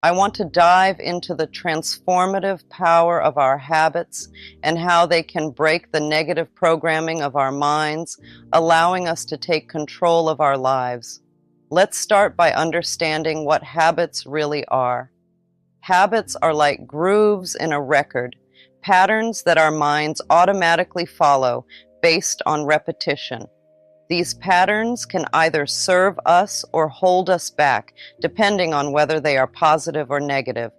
I want to dive into the transformative power of our habits and how they can break the negative programming of our minds, allowing us to take control of our lives. Let's start by understanding what habits really are. Habits are like grooves in a record, patterns that our minds automatically follow based on repetition. These patterns can either serve us or hold us back, depending on whether they are positive or negative.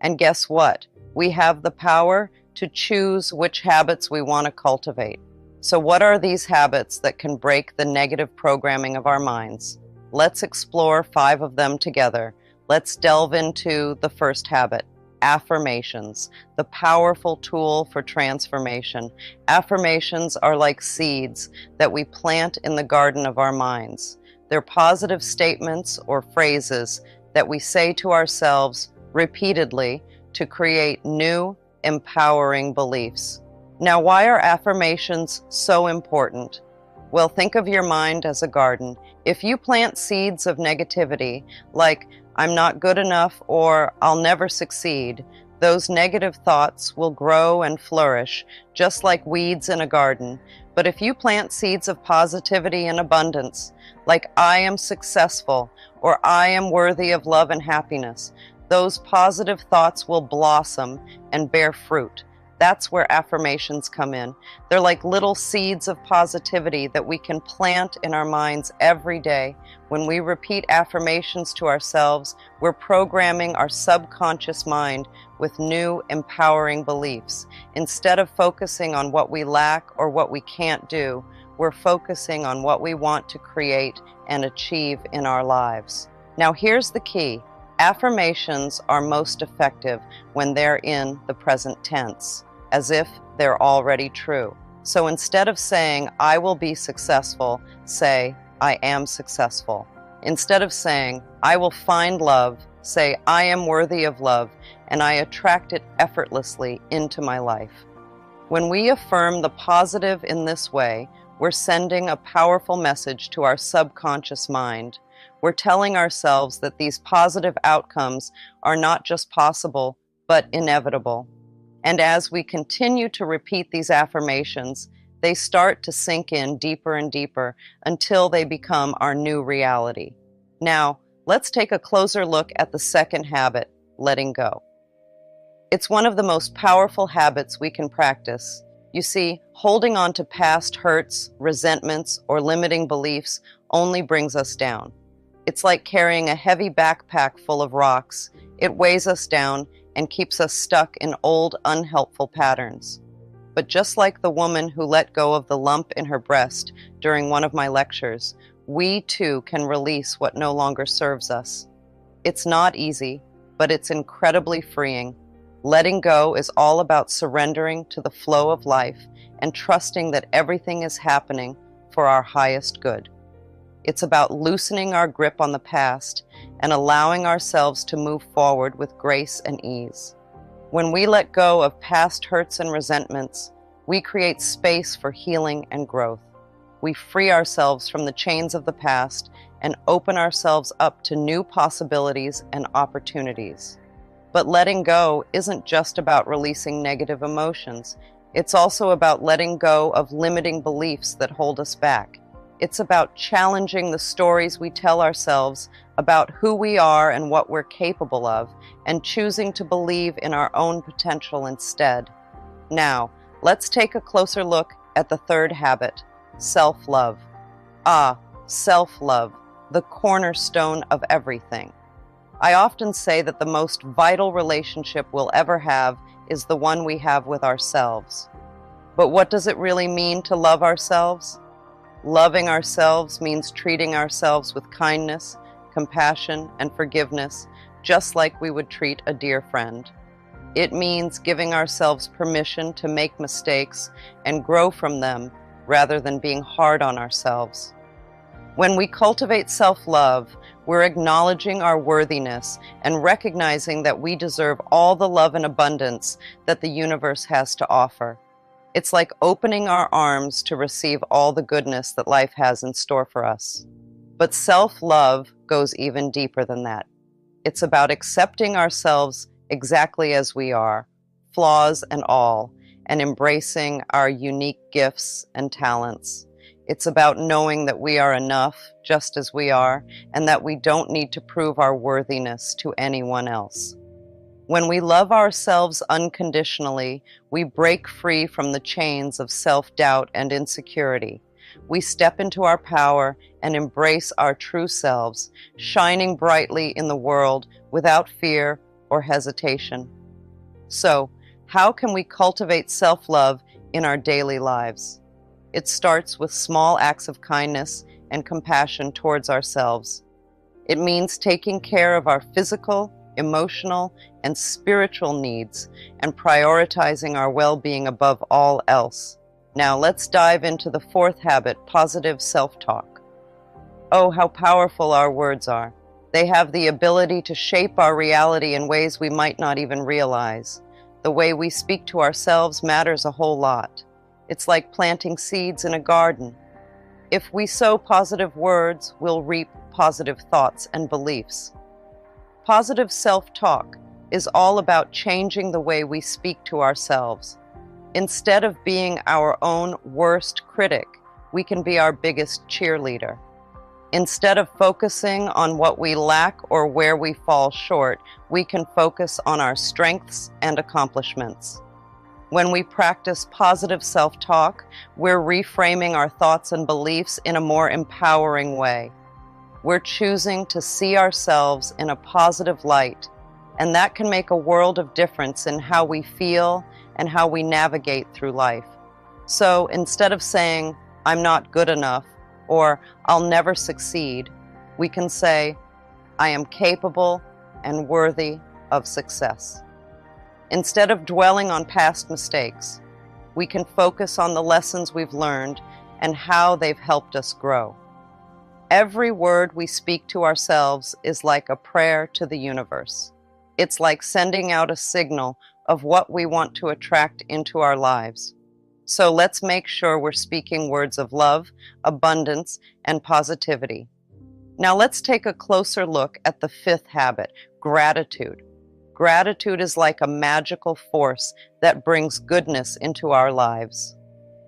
And guess what? We have the power to choose which habits we want to cultivate. So what are these habits that can break the negative programming of our minds? Let's explore 5 of them together. Let's delve into the first habit, affirmations, the powerful tool for transformation. Affirmations are like seeds that we plant in the garden of our minds. They're positive statements or phrases that we say to ourselves repeatedly to create new, empowering beliefs. Now, why are affirmations so important? Well, think of your mind as a garden. If you plant seeds of negativity, like I'm not good enough or I'll never succeed, those negative thoughts will grow and flourish, just like weeds in a garden. But if you plant seeds of positivity and abundance, like I am successful or I am worthy of love and happiness, those positive thoughts will blossom and bear fruit. That's where affirmations come in. They're like little seeds of positivity that we can plant in our minds every day. When we repeat affirmations to ourselves, we're programming our subconscious mind with new, empowering beliefs. Instead of focusing on what we lack or what we can't do, we're focusing on what we want to create and achieve in our lives. Now, here's the key. Affirmations are most effective when they're in the present tense, as if they're already true. So instead of saying, I will be successful, say, I am successful. Instead of saying, I will find love, say, I am worthy of love, and I attract it effortlessly into my life. When we affirm the positive in this way, we're sending a powerful message to our subconscious mind. We're telling ourselves that these positive outcomes are not just possible, but inevitable. And as we continue to repeat these affirmations, they start to sink in deeper and deeper until they become our new reality. Now, let's take a closer look at the second habit, letting go. It's one of the most powerful habits we can practice. You see, holding on to past hurts, resentments, or limiting beliefs only brings us down. It's like carrying a heavy backpack full of rocks. It weighs us down and keeps us stuck in old, unhelpful patterns. But just like the woman who let go of the lump in her breast during one of my lectures, we too can release what no longer serves us. It's not easy, but it's incredibly freeing. Letting go is all about surrendering to the flow of life and trusting that everything is happening for our highest good. It's about loosening our grip on the past and allowing ourselves to move forward with grace and ease. When we let go of past hurts and resentments, we create space for healing and growth. We free ourselves from the chains of the past and open ourselves up to new possibilities and opportunities. But letting go isn't just about releasing negative emotions. It's also about letting go of limiting beliefs that hold us back. It's about challenging the stories we tell ourselves about who we are and what we're capable of, and choosing to believe in our own potential instead. Now, let's take a closer look at the third habit, self-love. Self-love, the cornerstone of everything. I often say that the most vital relationship we'll ever have is the one we have with ourselves. But what does it really mean to love ourselves? Loving ourselves means treating ourselves with kindness, compassion, and forgiveness, just like we would treat a dear friend. It means giving ourselves permission to make mistakes and grow from them rather than being hard on ourselves. When we cultivate self-love, we're acknowledging our worthiness and recognizing that we deserve all the love and abundance that the universe has to offer. It's like opening our arms to receive all the goodness that life has in store for us. But self-love goes even deeper than that. It's about accepting ourselves exactly as we are, flaws and all, and embracing our unique gifts and talents. It's about knowing that we are enough just as we are, and that we don't need to prove our worthiness to anyone else. When we love ourselves unconditionally, we break free from the chains of self-doubt and insecurity. We step into our power and embrace our true selves, shining brightly in the world without fear or hesitation. So, how can we cultivate self-love in our daily lives? It starts with small acts of kindness and compassion towards ourselves. It means taking care of our physical, emotional, and spiritual needs and prioritizing our well-being above all else. Now let's dive into the fourth habit, positive self-talk. Oh, how powerful our words are. They have the ability to shape our reality in ways we might not even realize. The way we speak to ourselves matters a whole lot. It's like planting seeds in a garden. If we sow positive words, we'll reap positive thoughts and beliefs. Positive self-talk is all about changing the way we speak to ourselves. Instead of being our own worst critic, we can be our biggest cheerleader. Instead of focusing on what we lack or where we fall short, we can focus on our strengths and accomplishments. When we practice positive self-talk, we're reframing our thoughts and beliefs in a more empowering way. We're choosing to see ourselves in a positive light, and that can make a world of difference in how we feel and how we navigate through life. So instead of saying, "I'm not good enough," or "I'll never succeed," we can say, "I am capable and worthy of success." Instead of dwelling on past mistakes, we can focus on the lessons we've learned and how they've helped us grow. Every word we speak to ourselves is like a prayer to the universe. It's like sending out a signal of what we want to attract into our lives. So let's make sure we're speaking words of love, abundance, and positivity. Now let's take a closer look at the fifth habit, gratitude. Gratitude is like a magical force that brings goodness into our lives.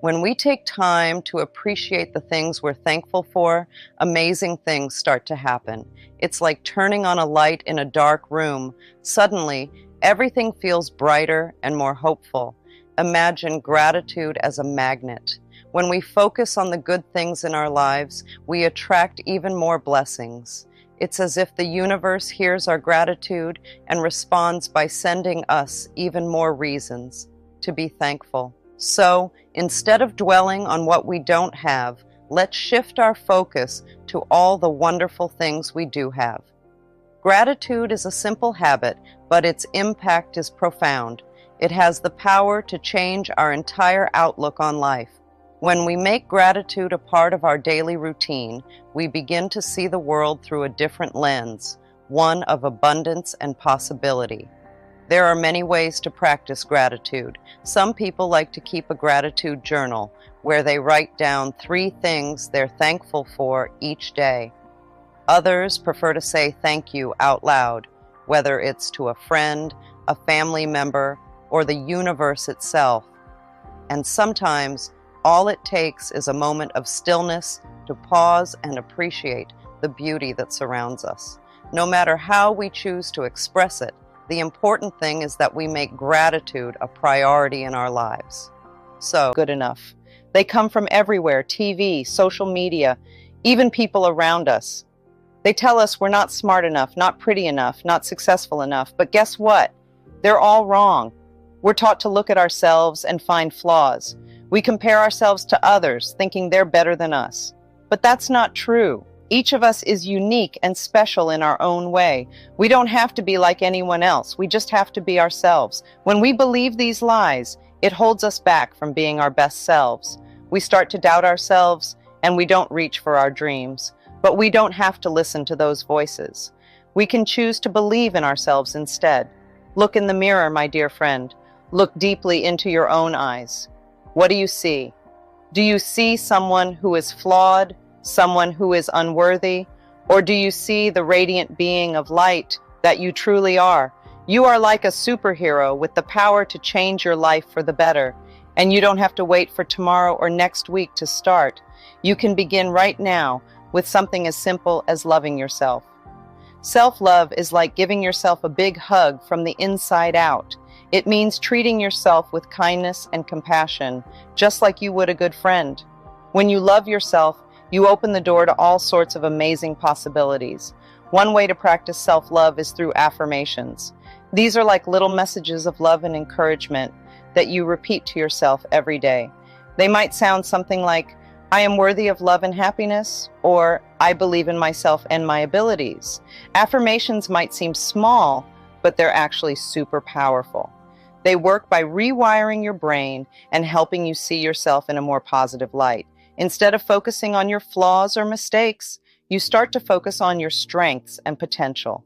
When we take time to appreciate the things we're thankful for, amazing things start to happen. It's like turning on a light in a dark room. Suddenly, everything feels brighter and more hopeful. Imagine gratitude as a magnet. When we focus on the good things in our lives, we attract even more blessings. It's as if the universe hears our gratitude and responds by sending us even more reasons to be thankful. So, instead of dwelling on what we don't have, let's shift our focus to all the wonderful things we do have. Gratitude is a simple habit, but its impact is profound. It has the power to change our entire outlook on life. When we make gratitude a part of our daily routine, we begin to see the world through a different lens, one of abundance and possibility. There are many ways to practice gratitude. Some people like to keep a gratitude journal where they write down 3 things they're thankful for each day. Others prefer to say thank you out loud, whether it's to a friend, a family member, or the universe itself. And sometimes all it takes is a moment of stillness to pause and appreciate the beauty that surrounds us. No matter how we choose to express it, the important thing is that we make gratitude a priority in our lives. So, good enough. They come from everywhere, TV, social media, even people around us. They tell us we're not smart enough, not pretty enough, not successful enough. But guess what? They're all wrong. We're taught to look at ourselves and find flaws. We compare ourselves to others, thinking they're better than us. But that's not true. Each of us is unique and special in our own way. We don't have to be like anyone else. We just have to be ourselves. When we believe these lies, it holds us back from being our best selves. We start to doubt ourselves, and we don't reach for our dreams. But we don't have to listen to those voices. We can choose to believe in ourselves instead. Look in the mirror, my dear friend. Look deeply into your own eyes. What do you see? Do you see someone who is flawed, someone who is unworthy, or do you see the radiant being of light that you truly are. You are like a superhero with the power to change your life for the better. And you don't have to wait for tomorrow or next week to start. You can begin right now with something as simple as loving yourself. Self-love is like giving yourself a big hug from the inside out. It means treating yourself with kindness and compassion, just like you would a good friend. When you love yourself, you open the door to all sorts of amazing possibilities. One way to practice self-love is through affirmations. These are like little messages of love and encouragement that you repeat to yourself every day. They might sound something like, I am worthy of love and happiness, or I believe in myself and my abilities. Affirmations might seem small, but they're actually super powerful. They work by rewiring your brain and helping you see yourself in a more positive light. Instead of focusing on your flaws or mistakes, you start to focus on your strengths and potential.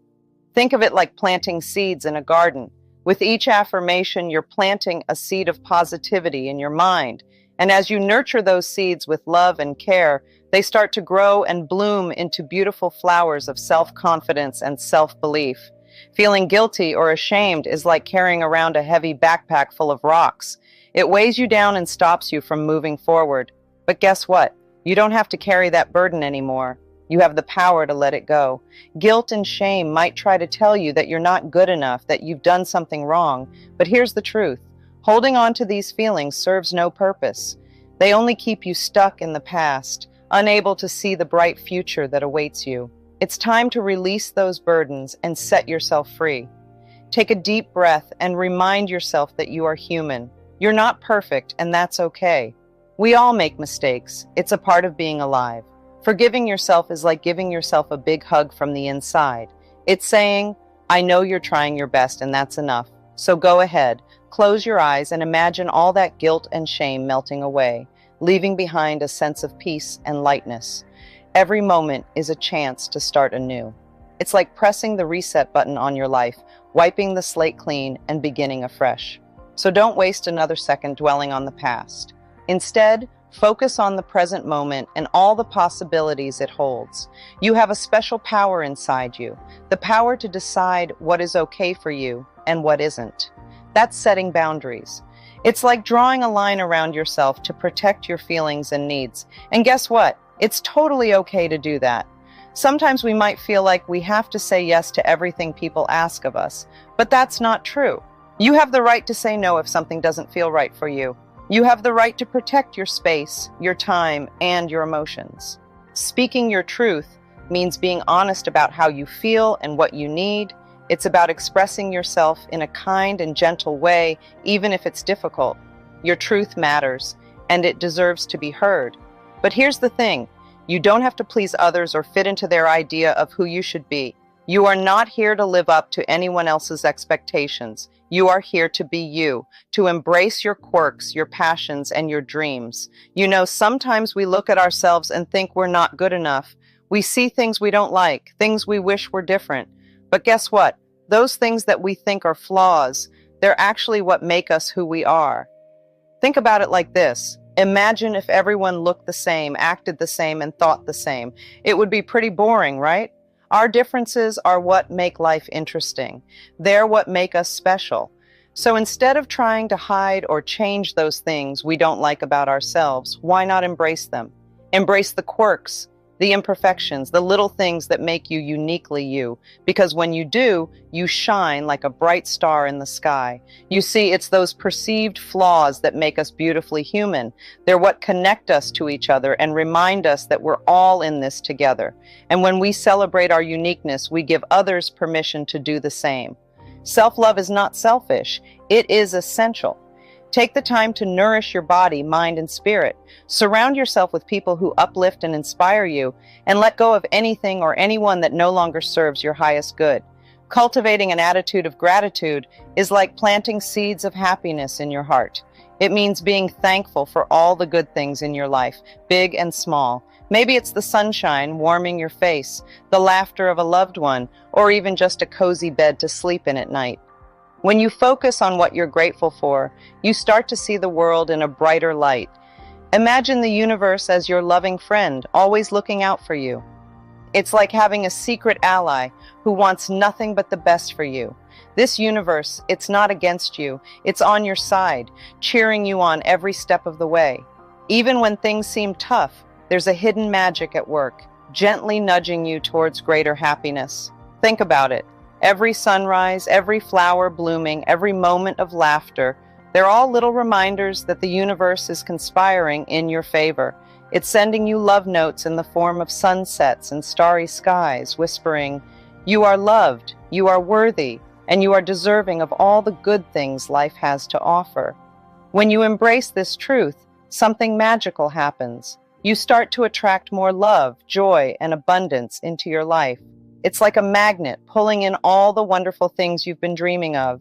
Think of it like planting seeds in a garden. With each affirmation, you're planting a seed of positivity in your mind. And as you nurture those seeds with love and care, they start to grow and bloom into beautiful flowers of self-confidence and self-belief. Feeling guilty or ashamed is like carrying around a heavy backpack full of rocks. It weighs you down and stops you from moving forward. But guess what? You don't have to carry that burden anymore. You have the power to let it go. Guilt and shame might try to tell you that you're not good enough, that you've done something wrong. But here's the truth. Holding on to these feelings serves no purpose. They only keep you stuck in the past, unable to see the bright future that awaits you. It's time to release those burdens and set yourself free. Take a deep breath and remind yourself that you are human. You're not perfect, and that's okay. We all make mistakes. It's a part of being alive. Forgiving yourself is like giving yourself a big hug from the inside. It's saying, I know you're trying your best, and that's enough. So go ahead, close your eyes, and imagine all that guilt and shame melting away, leaving behind a sense of peace and lightness. Every moment is a chance to start anew. It's like pressing the reset button on your life, wiping the slate clean and beginning afresh. So don't waste another second dwelling on the past. Instead, focus on the present moment and all the possibilities it holds. You have a special power inside you, the power to decide what is okay for you and what isn't. That's setting boundaries. It's like drawing a line around yourself to protect your feelings and needs. And guess what? It's totally okay to do that. Sometimes we might feel like we have to say yes to everything people ask of us, but that's not true. You have the right to say no if something doesn't feel right for you. You have the right to protect your space, your time, and your emotions. Speaking your truth means being honest about how you feel and what you need. It's about expressing yourself in a kind and gentle way, even if it's difficult. Your truth matters, and it deserves to be heard. But here's the thing. You don't have to please others or fit into their idea of who you should be. You are not here to live up to anyone else's expectations. You are here to be you, to embrace your quirks, your passions, and your dreams. You know, sometimes we look at ourselves and think we're not good enough. We see things we don't like, things we wish were different. But guess what? Those things that we think are flaws, they're actually what make us who we are. Think about it like this. Imagine if everyone looked the same, acted the same, and thought the same. It would be pretty boring, right? Our differences are what make life interesting. They're what make us special. So instead of trying to hide or change those things we don't like about ourselves, why not embrace them? Embrace the quirks, the imperfections, the little things that make you uniquely you. Because when you do, you shine like a bright star in the sky. You see, it's those perceived flaws that make us beautifully human. They're what connect us to each other and remind us that we're all in this together. And when we celebrate our uniqueness, we give others permission to do the same. Self-love is not selfish. It is essential. Take the time to nourish your body, mind, and spirit. Surround yourself with people who uplift and inspire you, and let go of anything or anyone that no longer serves your highest good. Cultivating an attitude of gratitude is like planting seeds of happiness in your heart. It means being thankful for all the good things in your life, big and small. Maybe it's the sunshine warming your face, the laughter of a loved one, or even just a cozy bed to sleep in at night. When you focus on what you're grateful for, you start to see the world in a brighter light. Imagine the universe as your loving friend, always looking out for you. It's like having a secret ally, who wants nothing but the best for you. This universe, it's not against you, it's on your side, cheering you on every step of the way. Even when things seem tough, there's a hidden magic at work, gently nudging you towards greater happiness. Think about it. Every sunrise, every flower blooming, every moment of laughter, they're all little reminders that the universe is conspiring in your favor. It's sending you love notes in the form of sunsets and starry skies, whispering, "You are loved, you are worthy, and you are deserving of all the good things life has to offer." When you embrace this truth, something magical happens. You start to attract more love, joy, and abundance into your life. It's like a magnet pulling in all the wonderful things you've been dreaming of.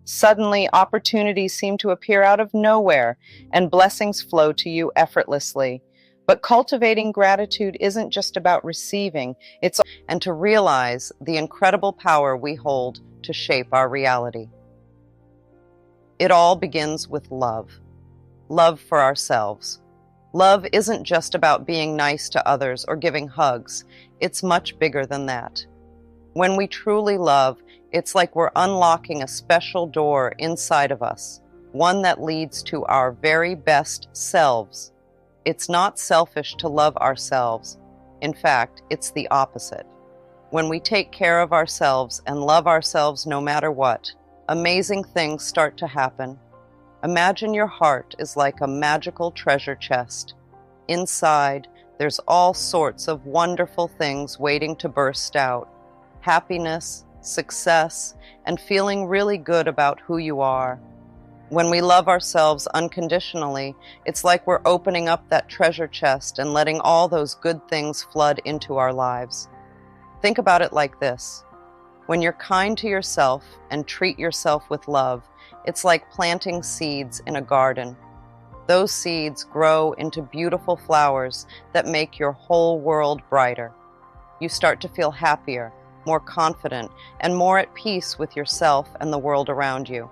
Suddenly, opportunities seem to appear out of nowhere, and blessings flow to you effortlessly. But cultivating gratitude isn't just about receiving, and to realize the incredible power we hold to shape our reality. It all begins with love. Love for ourselves. Love isn't just about being nice to others or giving hugs. It's much bigger than that. When we truly love, it's like we're unlocking a special door inside of us, one that leads to our very best selves. It's not selfish to love ourselves. In fact, it's the opposite. When we take care of ourselves and love ourselves no matter what, amazing things start to happen. Imagine your heart is like a magical treasure chest. Inside, there's all sorts of wonderful things waiting to burst out. Happiness, success, and feeling really good about who you are. When we love ourselves unconditionally, it's like we're opening up that treasure chest and letting all those good things flood into our lives. Think about it like this. When you're kind to yourself and treat yourself with love, it's like planting seeds in a garden. Those seeds grow into beautiful flowers that make your whole world brighter. You start to feel happier, more confident, and more at peace with yourself and the world around you.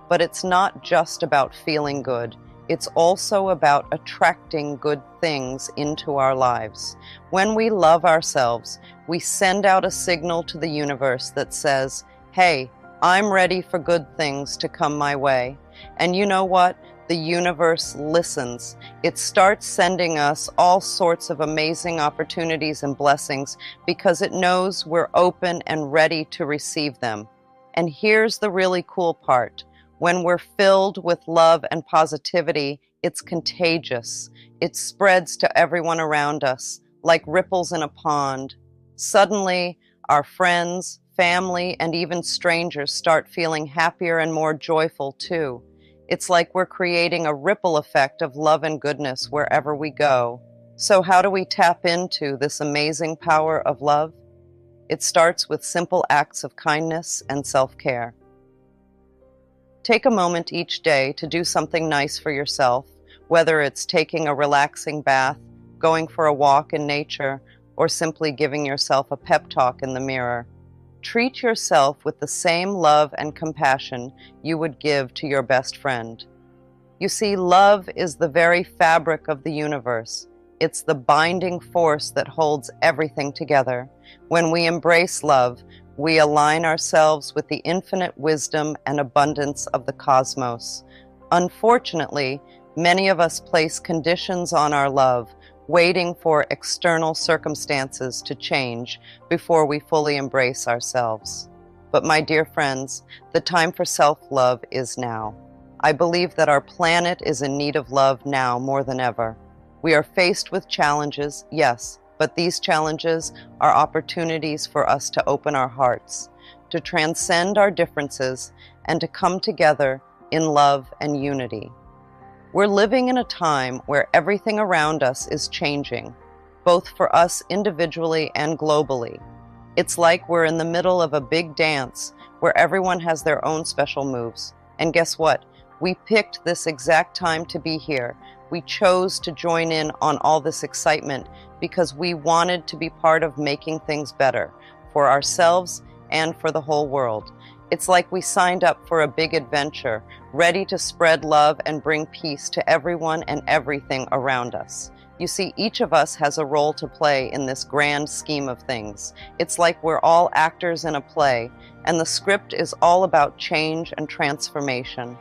But it's not just about feeling good. It's also about attracting good things into our lives. When we love ourselves, we send out a signal to the universe that says, "Hey, I'm ready for good things to come my way." And you know what? The universe listens. It starts sending us all sorts of amazing opportunities and blessings because it knows we're open and ready to receive them. And here's the really cool part. When we're filled with love and positivity, it's contagious. It spreads to everyone around us, like ripples in a pond. Suddenly, our friends, family, and even strangers start feeling happier and more joyful too. It's like we're creating a ripple effect of love and goodness wherever we go. So how do we tap into this amazing power of love? It starts with simple acts of kindness and self-care. Take a moment each day to do something nice for yourself, whether it's taking a relaxing bath, going for a walk in nature, or simply giving yourself a pep talk in the mirror. Treat yourself with the same love and compassion you would give to your best friend. You see, love is the very fabric of the universe. It's the binding force that holds everything together. When we embrace love, we align ourselves with the infinite wisdom and abundance of the cosmos. Unfortunately, many of us place conditions on our love, waiting for external circumstances to change before we fully embrace ourselves. But my dear friends, the time for self-love is now. I believe that our planet is in need of love now more than ever. We are faced with challenges, yes, but these challenges are opportunities for us to open our hearts, to transcend our differences, and to come together in love and unity. We're living in a time where everything around us is changing, both for us individually and globally. It's like we're in the middle of a big dance where everyone has their own special moves. And guess what? We picked this exact time to be here. We chose to join in on all this excitement because we wanted to be part of making things better for ourselves and for the whole world. It's like we signed up for a big adventure, ready to spread love and bring peace to everyone and everything around us. You see, each of us has a role to play in this grand scheme of things. It's like we're all actors in a play, and the script is all about change and transformation.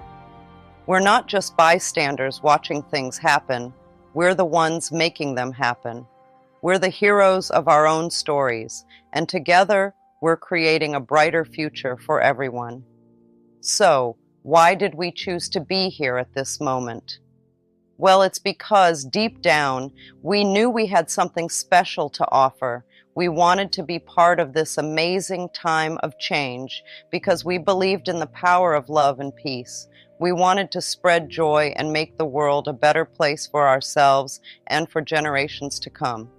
We're not just bystanders watching things happen, we're the ones making them happen. We're the heroes of our own stories, and together we're creating a brighter future for everyone. So, why did we choose to be here at this moment? Well, it's because deep down, we knew we had something special to offer. We wanted to be part of this amazing time of change because we believed in the power of love and peace. We wanted to spread joy and make the world a better place for ourselves and for generations to come.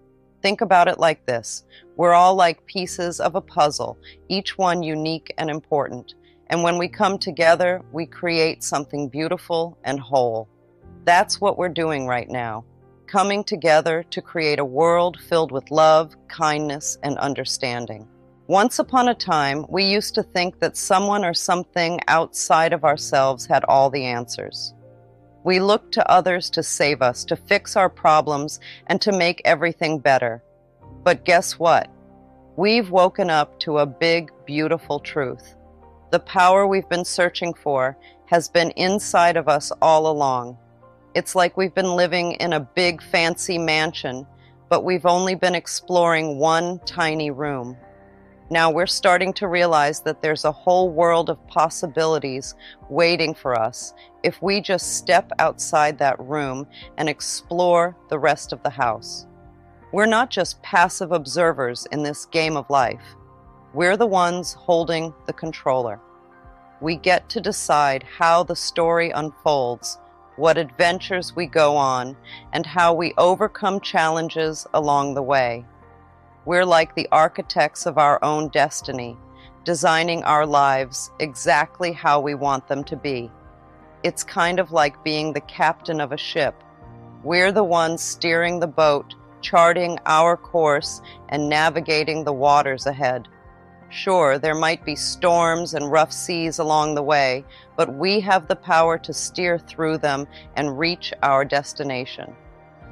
Think about it like this. We're all like pieces of a puzzle, each one unique and important. And when we come together, we create something beautiful and whole. That's what we're doing right now, coming together to create a world filled with love, kindness, and understanding. Once upon a time, we used to think that someone or something outside of ourselves had all the answers. We looked to others to save us, to fix our problems, and to make everything better. But guess what? We've woken up to a big, beautiful truth. The power we've been searching for has been inside of us all along. It's like we've been living in a big, fancy mansion, but we've only been exploring one tiny room. Now we're starting to realize that there's a whole world of possibilities waiting for us if we just step outside that room and explore the rest of the house. We're not just passive observers in this game of life. We're the ones holding the controller. We get to decide how the story unfolds, what adventures we go on, and how we overcome challenges along the way. We're like the architects of our own destiny, designing our lives exactly how we want them to be. It's kind of like being the captain of a ship. We're the ones steering the boat, charting our course, and navigating the waters ahead. Sure, there might be storms and rough seas along the way, but we have the power to steer through them and reach our destination.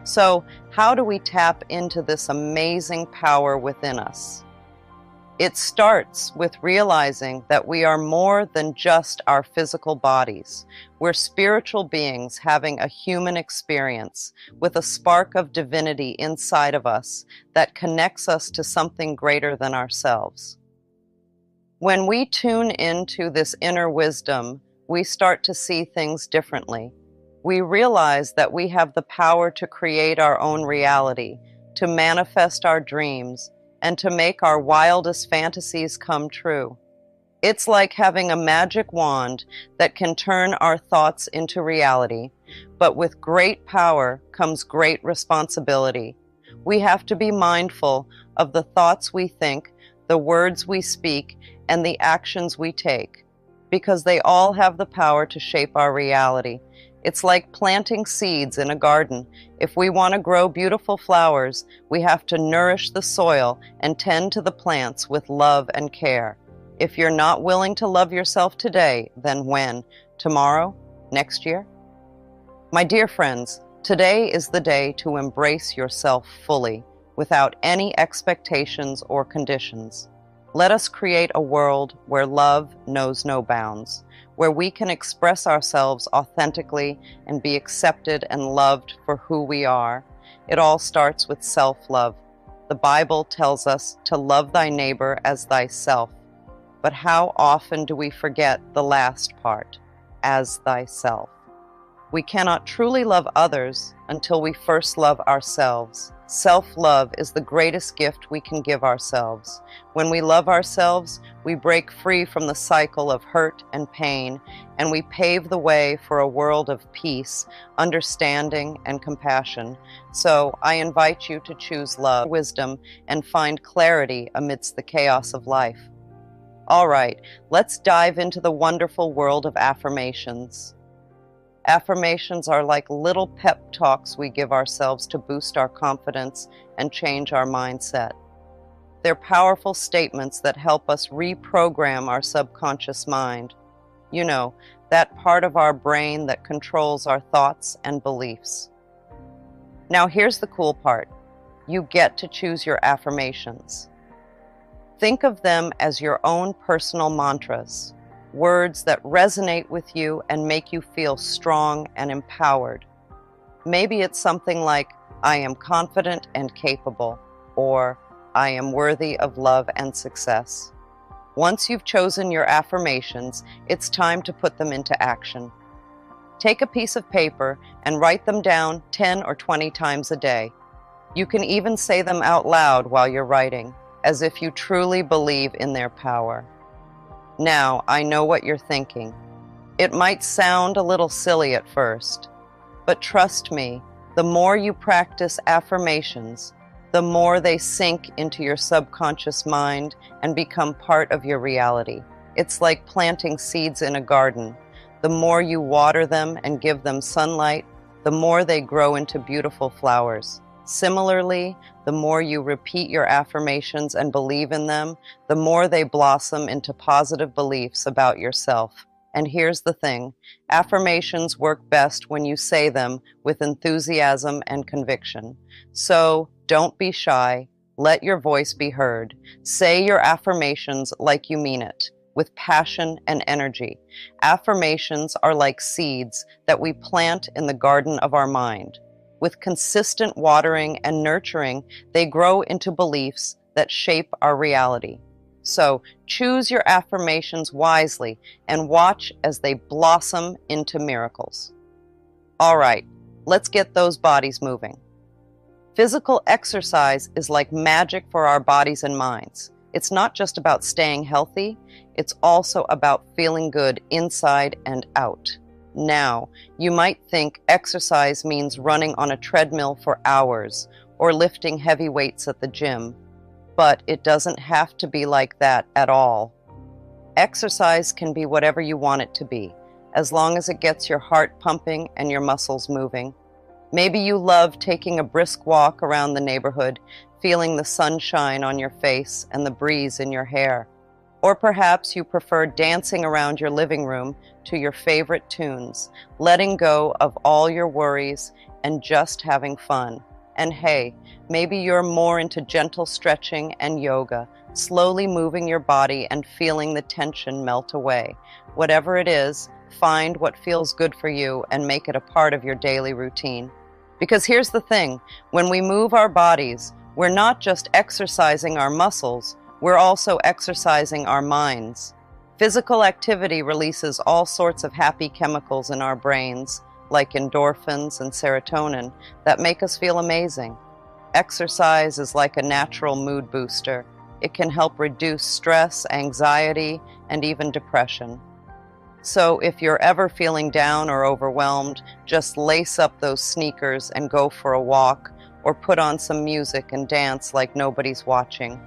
So, how do we tap into this amazing power within us? It starts with realizing that we are more than just our physical bodies. We're spiritual beings having a human experience with a spark of divinity inside of us that connects us to something greater than ourselves. When we tune into this inner wisdom, we start to see things differently. We realize that we have the power to create our own reality, to manifest our dreams, and to make our wildest fantasies come true. It's like having a magic wand that can turn our thoughts into reality, but with great power comes great responsibility. We have to be mindful of the thoughts we think, the words we speak, and the actions we take, because they all have the power to shape our reality. It's like planting seeds in a garden. If we want to grow beautiful flowers, we have to nourish the soil and tend to the plants with love and care. If you're not willing to love yourself today, then when? Tomorrow? Next year? My dear friends, today is the day to embrace yourself fully, without any expectations or conditions. Let us create a world where love knows no bounds, where we can express ourselves authentically and be accepted and loved for who we are. It all starts with self-love. The Bible tells us to love thy neighbor as thyself. But how often do we forget the last part, as thyself? We cannot truly love others until we first love ourselves. Self-love is the greatest gift we can give ourselves. When we love ourselves, we break free from the cycle of hurt and pain, and we pave the way for a world of peace, understanding, and compassion. So I invite you to choose love, wisdom, and find clarity amidst the chaos of life. All right, let's dive into the wonderful world of affirmations. Affirmations are like little pep talks we give ourselves to boost our confidence and change our mindset. They're powerful statements that help us reprogram our subconscious mind. You know, that part of our brain that controls our thoughts and beliefs. Now here's the cool part. You get to choose your affirmations. Think of them as your own personal mantras, words that resonate with you and make you feel strong and empowered. Maybe it's something like, I am confident and capable, or I am worthy of love and success. Once you've chosen your affirmations, it's time to put them into action. Take a piece of paper and write them down 10 or 20 times a day. You can even say them out loud while you're writing, as if you truly believe in their power. Now, I know what you're thinking. It might sound a little silly at first, but trust me, the more you practice affirmations, the more they sink into your subconscious mind and become part of your reality. It's like planting seeds in a garden. The more you water them and give them sunlight, the more they grow into beautiful flowers. Similarly, the more you repeat your affirmations and believe in them, the more they blossom into positive beliefs about yourself. And here's the thing, affirmations work best when you say them with enthusiasm and conviction. So don't be shy, let your voice be heard. Say your affirmations like you mean it, with passion and energy. Affirmations are like seeds that we plant in the garden of our mind. With consistent watering and nurturing, they grow into beliefs that shape our reality. So choose your affirmations wisely and watch as they blossom into miracles. All right, let's get those bodies moving. Physical exercise is like magic for our bodies and minds. It's not just about staying healthy, it's also about feeling good inside and out. Now, you might think exercise means running on a treadmill for hours or lifting heavy weights at the gym, but it doesn't have to be like that at all. Exercise can be whatever you want it to be, as long as it gets your heart pumping and your muscles moving. Maybe you love taking a brisk walk around the neighborhood, feeling the sunshine on your face and the breeze in your hair. Or perhaps you prefer dancing around your living room to your favorite tunes, letting go of all your worries and just having fun. And hey, maybe you're more into gentle stretching and yoga, slowly moving your body and feeling the tension melt away. Whatever it is, find what feels good for you and make it a part of your daily routine. Because here's the thing, when we move our bodies, we're not just exercising our muscles, we're also exercising our minds. Physical activity releases all sorts of happy chemicals in our brains, like endorphins and serotonin, that make us feel amazing. Exercise is like a natural mood booster. It can help reduce stress, anxiety, and even depression. So if you're ever feeling down or overwhelmed, just lace up those sneakers and go for a walk, or put on some music and dance like nobody's watching.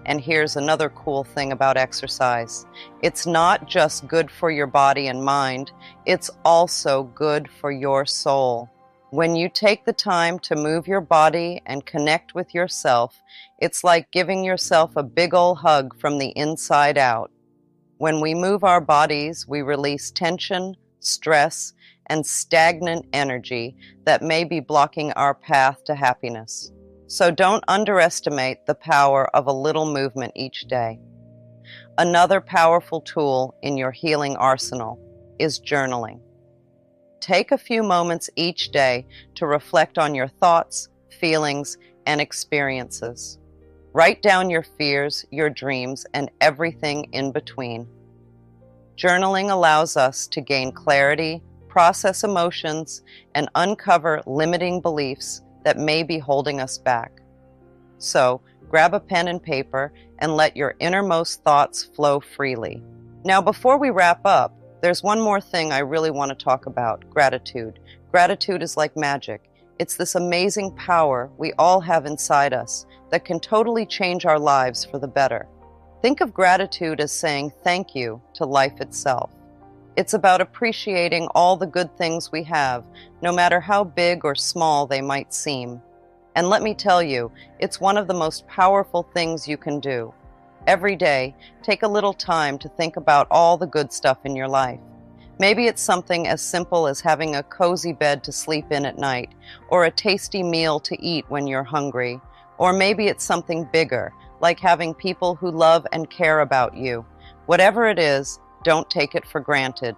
And here's another cool thing about exercise. It's not just good for your body and mind, it's also good for your soul. When you take the time to move your body and connect with yourself, it's like giving yourself a big ol' hug from the inside out. When we move our bodies, we release tension, stress, and stagnant energy that may be blocking our path to happiness. So don't underestimate the power of a little movement each day. Another powerful tool in your healing arsenal is journaling. Take a few moments each day to reflect on your thoughts, feelings, and experiences. Write down your fears, your dreams, and everything in between. Journaling allows us to gain clarity, process emotions, and uncover limiting beliefs that may be holding us back. So, grab a pen and paper and let your innermost thoughts flow freely. Now, before we wrap up, there's one more thing I really want to talk about, gratitude. Gratitude is like magic. It's this amazing power we all have inside us that can totally change our lives for the better. Think of gratitude as saying thank you to life itself. It's about appreciating all the good things we have, no matter how big or small they might seem. And let me tell you, it's one of the most powerful things you can do. Every day, take a little time to think about all the good stuff in your life. Maybe it's something as simple as having a cozy bed to sleep in at night, or a tasty meal to eat when you're hungry. Or maybe it's something bigger, like having people who love and care about you. Whatever it is, don't take it for granted.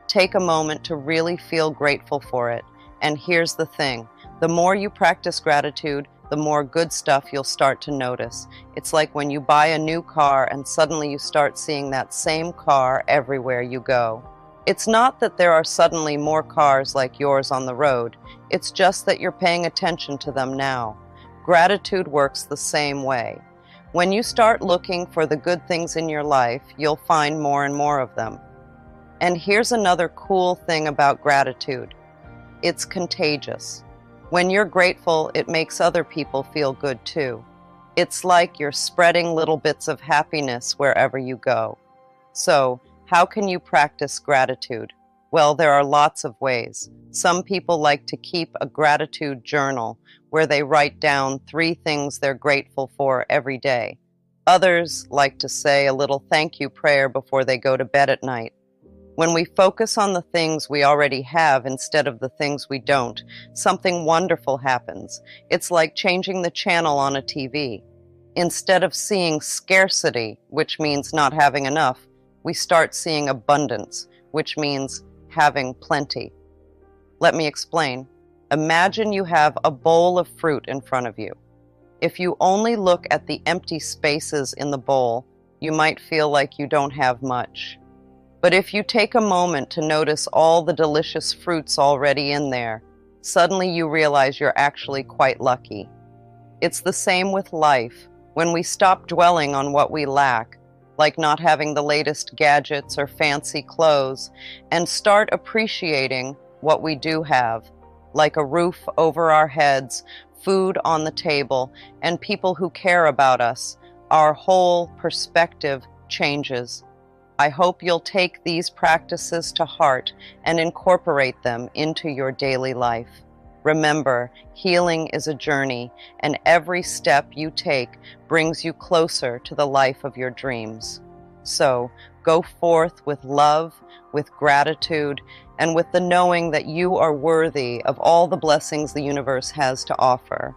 Take a moment to really feel grateful for it. And here's the thing, the more you practice gratitude, the more good stuff you'll start to notice. It's like when you buy a new car and suddenly you start seeing that same car everywhere you go. It's not that there are suddenly more cars like yours on the road, it's just that you're paying attention to them now. Gratitude works the same way. When you start looking for the good things in your life, you'll find more and more of them. And here's another cool thing about gratitude. It's contagious. When you're grateful, it makes other people feel good too. It's like you're spreading little bits of happiness wherever you go. So, how can you practice gratitude? Well, there are lots of ways. Some people like to keep a gratitude journal where they write down 3 things they're grateful for every day. Others like to say a little thank you prayer before they go to bed at night. When we focus on the things we already have instead of the things we don't, something wonderful happens. It's like changing the channel on a TV. Instead of seeing scarcity, which means not having enough, we start seeing abundance, which means having plenty. Let me explain. Imagine you have a bowl of fruit in front of you. If you only look at the empty spaces in the bowl, you might feel like you don't have much. But if you take a moment to notice all the delicious fruits already in there, suddenly you realize you're actually quite lucky. It's the same with life. When we stop dwelling on what we lack, like not having the latest gadgets or fancy clothes, and start appreciating what we do have, like a roof over our heads, food on the table, and people who care about us, our whole perspective changes. I hope you'll take these practices to heart and incorporate them into your daily life. Remember, healing is a journey, and every step you take brings you closer to the life of your dreams. So, go forth with love, with gratitude, and with the knowing that you are worthy of all the blessings the universe has to offer.